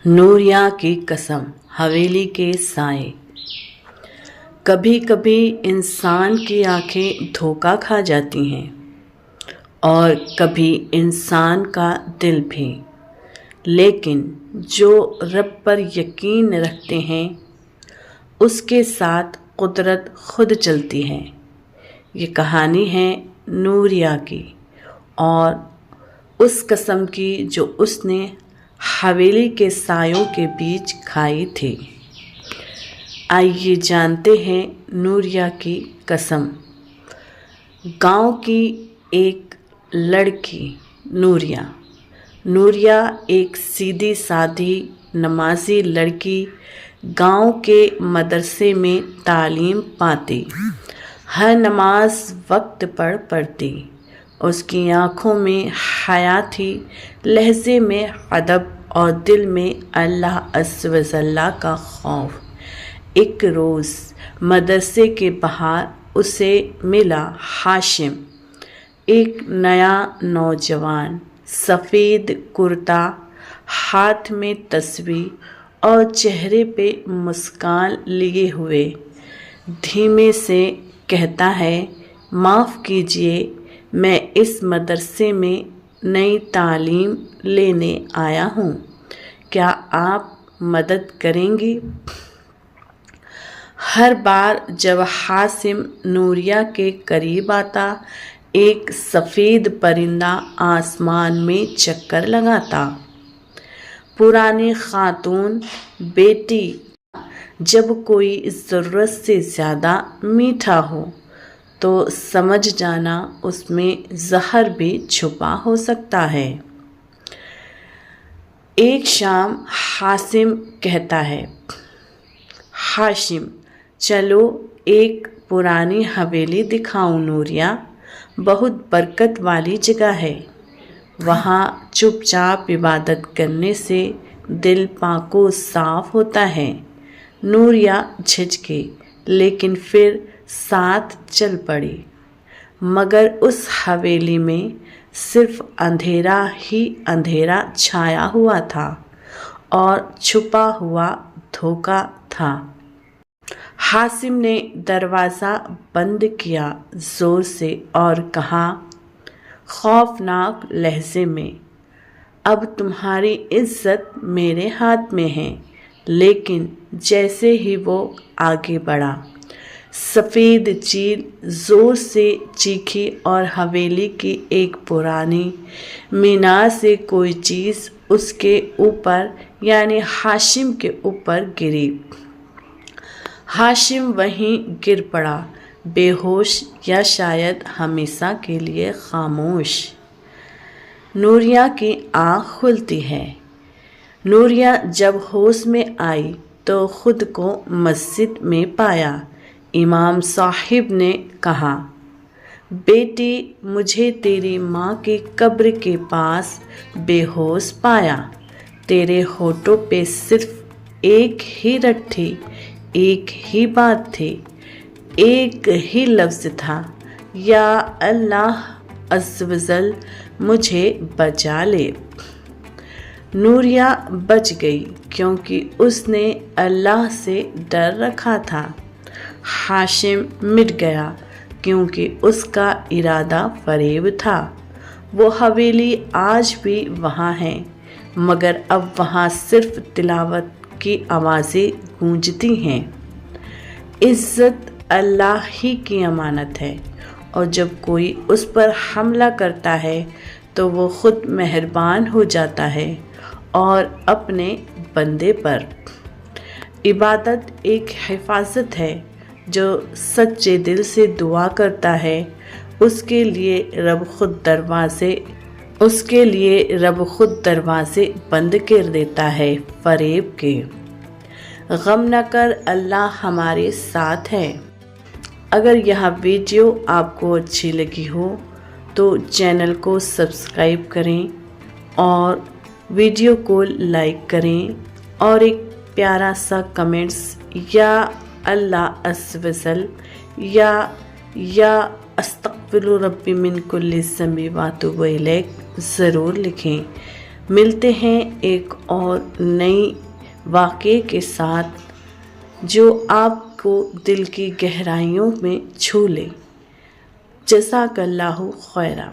नूरिया की कसम, हवेली के साए। कभी कभी इंसान की आंखें धोखा खा जाती हैं और कभी इंसान का दिल भी, लेकिन जो रब पर यकीन रखते हैं उसके साथ कुदरत खुद चलती है। ये कहानी है नूरिया की और उस कसम की जो उसने हवेली के सायों के बीच खाई थी। आइए जानते हैं नूरिया की कसम। गांव की एक लड़की नूरिया एक सीधी सादी नमाजी लड़की गांव के मदरसे में तालीम पाती, हर नमाज वक्त पर पढ़ती। उसकी आँखों में हया थी, लहजे में अदब और दिल में अल्लाह अज़्ज़ व जल्ला का खौफ। एक रोज़ मदरसे के बाहर उसे मिला हाशिम, एक नया नौजवान, सफ़ेद कुर्ता, हाथ में तस्बीह और चेहरे पे मुस्कान लिए हुए। धीमे से कहता है, माफ़ कीजिए, मैं इस मदरसे में नई तालीम लेने आया हूँ, क्या आप मदद करेंगी? हर बार जब हाशिम नूरिया के करीब आता, एक सफ़ेद परिंदा आसमान में चक्कर लगाता। पुरानी खातून, बेटी, जब कोई ज़रूरत से ज़्यादा मीठा हो तो समझ जाना उसमें जहर भी छुपा हो सकता है। एक शाम हाशिम कहता है, हाशिम चलो एक पुरानी हवेली दिखाऊं नूरिया, बहुत बरकत वाली जगह है। वहाँ चुपचाप इबादत करने से दिल पाको साफ होता है। नूरिया झिझकी लेकिन फिर साथ चल पड़ी, मगर उस हवेली में सिर्फ अंधेरा ही अंधेरा छाया हुआ था और छुपा हुआ धोखा था। हाशिम ने दरवाज़ा बंद किया ज़ोर से और कहा खौफनाक लहजे में, अब तुम्हारी इज्जत मेरे हाथ में है। लेकिन जैसे ही वो आगे बढ़ा, सफ़ेद चील ज़ोर से चीखी और हवेली की एक पुरानी मीनार से कोई चीज़ उसके ऊपर यानी हाशिम के ऊपर गिरी। हाशिम वहीं गिर पड़ा, बेहोश या शायद हमेशा के लिए खामोश। नूरिया की आँख खुलती है। नूरिया जब होश में आई तो खुद को मस्जिद में पाया। इमाम साहिब ने कहा, बेटी, मुझे तेरी माँ की कब्र के पास बेहोश पाया। तेरे होठों पे सिर्फ एक ही रट थी, एक ही बात थी, एक ही लफ्ज़ था, या अल्लाह अज़्ज़ व जल मुझे बचा ले। नूरिया बच गई क्योंकि उसने अल्लाह से डर रखा था। हाशिम मिट गया क्योंकि उसका इरादा फरेब था। वो हवेली आज भी वहाँ है, मगर अब वहाँ सिर्फ तिलावत की आवाज़ें गूंजती हैं। इज़्ज़त अल्लाह ही की अमानत है और जब कोई उस पर हमला करता है तो वो खुद मेहरबान हो जाता है और अपने बंदे पर। इबादत एक हिफाजत है, जो सच्चे दिल से दुआ करता है उसके लिए रब खुद दरवाज़े बंद कर देता है फरेब के। गम न कर, अल्लाह हमारे साथ है। अगर यह वीडियो आपको अच्छी लगी हो तो चैनल को सब्सक्राइब करें और वीडियो को लाइक करें और एक प्यारा सा कमेंट्स या अल्लाह अज़्ज़ व जल या अस्तग़फिरु रब्बी मिन कुल्लि ज़ंबि व अतूबु इलैह ज़रूर लिखें। ملتے ہیں ایک اور نئی واقعے کے ساتھ جو آپ کو دل کی گہرائیوں میں چھو لے۔ جزاک اللہ خیرہ۔